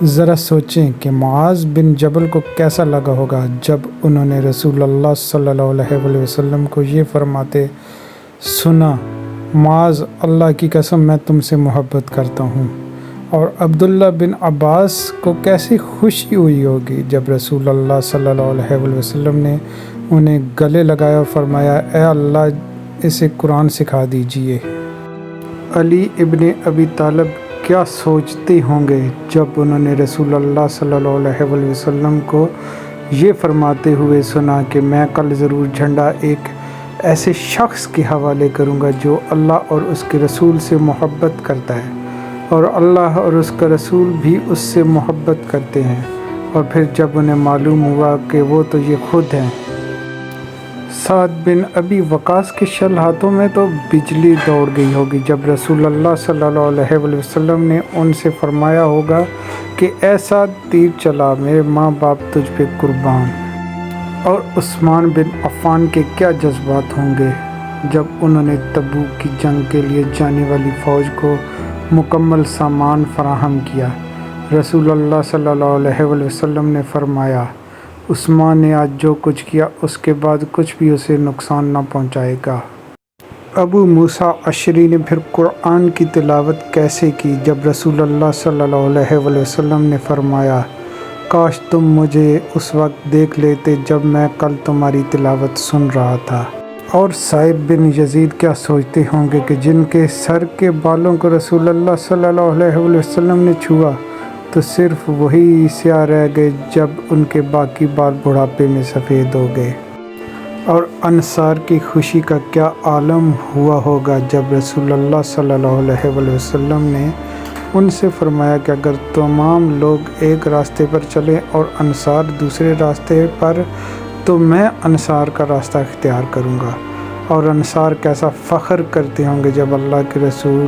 ذرا سوچیں کہ معاذ بن جبل کو کیسا لگا ہوگا جب انہوں نے رسول اللہ صلی اللہ علیہ وسلم کو یہ فرماتے سنا، معاذ اللہ کی قسم میں تم سے محبت کرتا ہوں۔ اور عبداللہ بن عباس کو کیسی خوشی ہوئی ہوگی جب رسول اللہ صلی اللہ علیہ وسلم نے انہیں گلے لگایا اور فرمایا اے اللہ اسے قرآن سکھا دیجئے۔ علی ابن ابی طالب کیا سوچتے ہوں گے جب انہوں نے رسول اللہ صلی اللہ علیہ وسلم کو یہ فرماتے ہوئے سنا کہ میں کل ضرور جھنڈا ایک ایسے شخص کے حوالے کروں گا جو اللہ اور اس کے رسول سے محبت کرتا ہے اور اللہ اور اس کا رسول بھی اس سے محبت کرتے ہیں۔ اور پھر جب انہیں معلوم ہوا کہ وہ تو یہ خود ہیں، سعد بن ابی وقاص کے شل ہاتھوں میں تو بجلی دوڑ گئی ہوگی جب رسول اللہ صلی اللہ علیہ وسلم نے ان سے فرمایا ہوگا کہ اے سعد تیر چلا، میرے ماں باپ تجھ پہ قربان۔ اور عثمان بن عفان کے کیا جذبات ہوں گے جب انہوں نے تبوک کی جنگ کے لیے جانے والی فوج کو مکمل سامان فراہم کیا۔ رسول اللہ صلی اللہ علیہ وسلم نے فرمایا عثمان نے آج جو کچھ کیا اس کے بعد کچھ بھی اسے نقصان نہ پہنچائے گا۔ ابو موسیٰ اشعری نے پھر قرآن کی تلاوت کیسے کی جب رسول اللہ صلی اللہ علیہ وسلم نے فرمایا کاش تم مجھے اس وقت دیکھ لیتے جب میں کل تمہاری تلاوت سن رہا تھا۔ اور سائب بن یزید کیا سوچتے ہوں گے کہ جن کے سر کے بالوں کو رسول اللہ صلی اللہ علیہ وسلم نے چھوا تو صرف وہی سیاہ رہ گئے جب ان کے باقی بال بڑھاپے میں سفید ہو گئے۔ اور انصار کی خوشی کا کیا عالم ہوا ہوگا جب رسول اللہ صلی اللہ علیہ وسلم نے ان سے فرمایا کہ اگر تمام لوگ ایک راستے پر چلیں اور انصار دوسرے راستے پر تو میں انصار کا راستہ اختیار کروں گا۔ اور انصار کیسا فخر کرتے ہوں گے جب اللہ کے رسول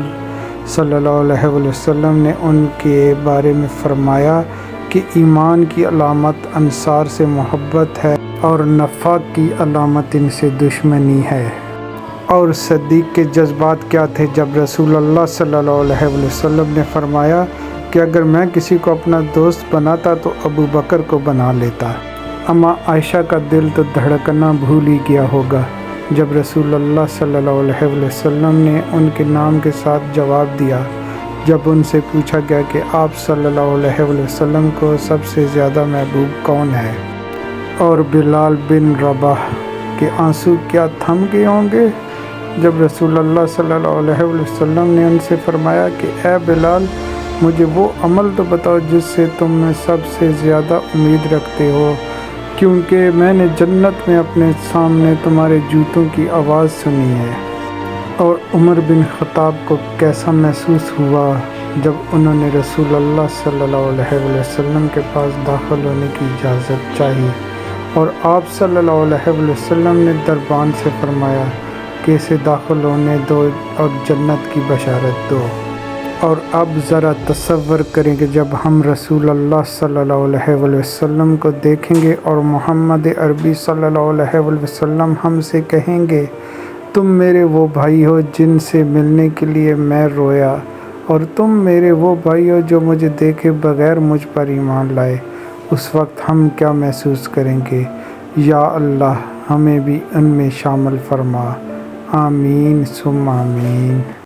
صلی اللہ علیہ وسلم نے ان کے بارے میں فرمایا کہ ایمان کی علامت انصار سے محبت ہے اور نفاق کی علامت ان سے دشمنی ہے۔ اور صدیق کے جذبات کیا تھے جب رسول اللہ صلی اللہ علیہ وسلم نے فرمایا کہ اگر میں کسی کو اپنا دوست بناتا تو ابو بکر کو بنا لیتا۔ اما عائشہ کا دل تو دھڑکنا بھول ہی گیا ہوگا جب رسول اللہ صلی اللہ علیہ وسلم نے ان کے نام کے ساتھ جواب دیا جب ان سے پوچھا گیا کہ آپ صلی اللہ علیہ وسلم کو سب سے زیادہ محبوب کون ہے۔ اور بلال بن رباح کے آنسو کیا تھم گئے ہوں گے جب رسول اللہ صلی اللہ علیہ وسلم نے ان سے فرمایا کہ اے بلال مجھے وہ عمل تو بتاؤ جس سے تم میں سب سے زیادہ امید رکھتے ہو، کیونکہ میں نے جنت میں اپنے سامنے تمہارے جوتوں کی آواز سنی ہے۔ اور عمر بن خطاب کو کیسا محسوس ہوا جب انہوں نے رسول اللہ صلی اللہ علیہ وسلم کے پاس داخل ہونے کی اجازت چاہی اور آپ صلی اللہ علیہ وسلم نے دربان سے فرمایا کہ اسے داخل ہونے دو اور جنت کی بشارت دو۔ اور اب ذرا تصور کریں کہ جب ہم رسول اللہ صلی اللہ علیہ وسلم کو دیکھیں گے اور محمد عربی صلی اللہ علیہ وسلم ہم سے کہیں گے تم میرے وہ بھائی ہو جن سے ملنے کے لیے میں رویا اور تم میرے وہ بھائی ہو جو مجھے دیکھے بغیر مجھ پر ایمان لائے، اس وقت ہم کیا محسوس کریں گے؟ یا اللہ ہمیں بھی ان میں شامل فرما، آمین ثم آمین۔